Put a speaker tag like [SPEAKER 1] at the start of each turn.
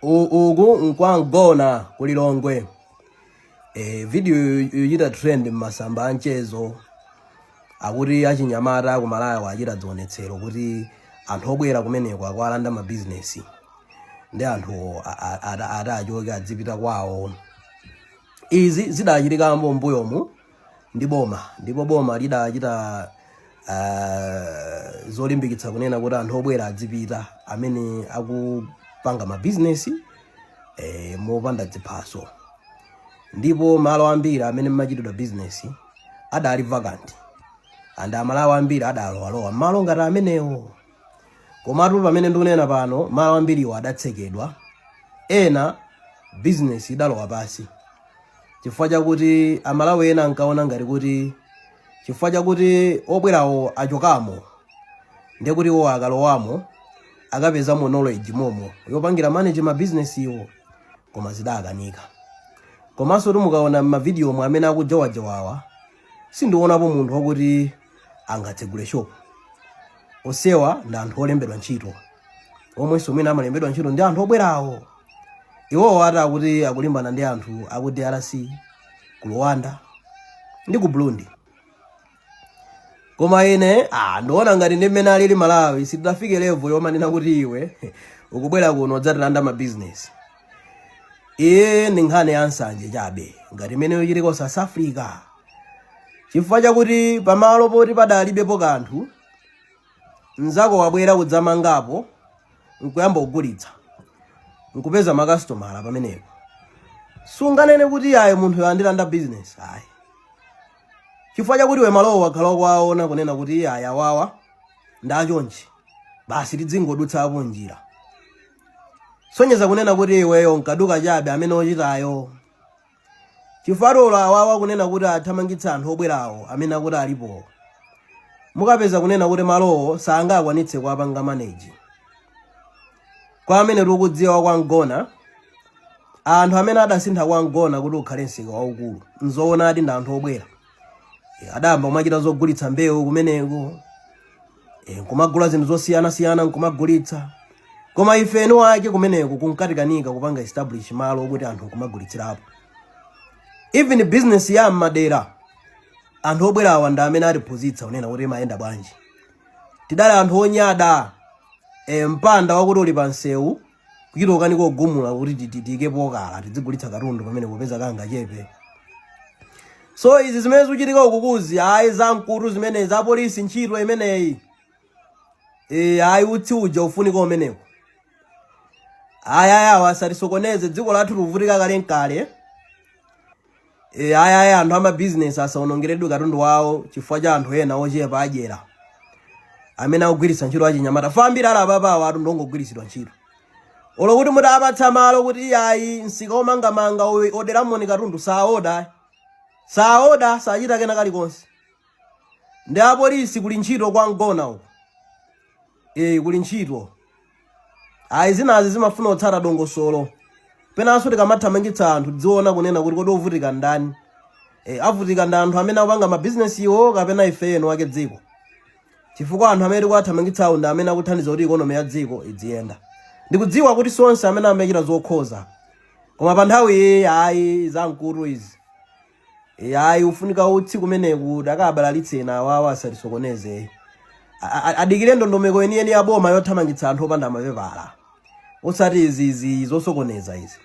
[SPEAKER 1] uku nkwangona kulilongwe. Video yita trend masamba anchezo akuti achinyamata kumalaya wachita dzionetsero kuti anthu obwera kumeneko akwalanda ma business ndi anthu atachoka adzipita kwawo. Izi zidachitika mbuyomu ndi boma, ndipo boma lidachita zolimbikitsa kunena kuti anthu obwera adzipita amene akupanga ma business mopanda dziphaso. Ndipo malo ambiri amene mmachitidwa business adali vacant and amalawo ambiri adalowa malo ngati amenewo. Komatu pamene ndikunena pano malo ambiriwo adatsekedwa, ena business idalowa pasi chifukwa chakuti amalawo ena ankaona ngati kuti chifukwa chakuti obwerawo achokamo ndiye kuti iwo akalowamo akapezamo knowledge momo yopangira manage ma business iwo, koma zidakanika. Komanso mukaona ma video mwe amene akujowajowawa sindionapo munthu wakuti angatsegule shop. Osewa ndi anthu olembedwa ntchito, omwenso amene amalembedwa ntchito ndi anthu obwerawo. Iwowo ati akuti akulimbana ndi anthu aku DRC, ku Rwanda ndi ku Burundi. Koma ine ndiona ngati ndi mmene alili Malawi sidafike level yomanena kuti iwe ukubwera kuno dzatilanda ma business. Ndi nkhani ya nsanje chabe ngati imene yochitika South Africa. Chifukwa chakuti pamalo poti padalibepo kanthu, mzako wabwera kudzamangapo nkuyamba kugulitsa nkupeza makastomala pamenepo. Sunganene kuti ayi munthu yandilanda business ayi. Chifukwa chakuti we malowo wakhala kwaona kunena kuti ayi awawa ndachonchi basi tidzingodutsapo njira. Sonyeza kunena kuti iweyo nkaduka chabe amene ochitayo. Chifarola awawa kunena kuti athamangitsa anthu obwerawo amene akuti alipo. Mukapeza kunena kuti malowo sangakwanitse kuwapanga manage. Kwa amene tikudziwa kwangona, anthu amene adasintha kwangona kuti ukhale msika waukulu nzoona ati ndi anthu obwera. Adamba kumachita zogulitsa mbewu kumeneko, kumagula zinthu zosiyana-siyana nkumagulitsa. Koma ife eno ake kumeneko kunkatikanika kupanga establish malo okuti anthu kumagulitsirapo. Even business ya madera anthu obwerawa ndi amene atiphunzitsa unena kuti mayenda bwanji. Tidali anthu onyada, mpanda wakuti uli pansewu kuchitoka niko gumula kuti tikepo kala tidzigulitsa katundu pamene popeza kanga chepe. So izi zimene zikuchitika ukukuzi ayi zamkulu zimene za polisi ntchito imeneyi. Ayi utsi uja ufunika umeneko. Aya wasatisokoneze dziko lathu luvutika kale nkale. Aya anthu ama business asaonongeredwe katundu wawo chifukwa cha anthu ena ochepa adyera amene akugwiritsa ntchito achinyamata. Fambira ala papa atu ndongogwiritsidwa ntchito. Olo kuti mutapatsa malo kuti ayi nsika omangamanga oderamoni katundu saoda sachita kena kalikonse. Ndi apolisi kuli ntchito kwangona uko. Kuli ntchito. Ayi zinazi zimafuna otsata dongosolo. Penanso tikamathamangitsa anthu dziona kunena kuti kodi ovutika ndani. Avutika ndi anthu amene akupanga ma business iwo kapena ife eno wake dziko. Chifukwa anthu amene tikuthamangitsawo ndi amene akuthandiza kuti economy ya dziko idziyenda. Ndikudziwa kuti sonse amene amachita zokhoza. Koma pa nthawi ayi zamkulu izi. Ayi ufunika utsi kumeneku dakabalalitse ena awawa asatisokoneze. Adikire ndondomeko eni ya boma yothamangitsa anthu opanda mapepala. Osati izi zosokoneza izi.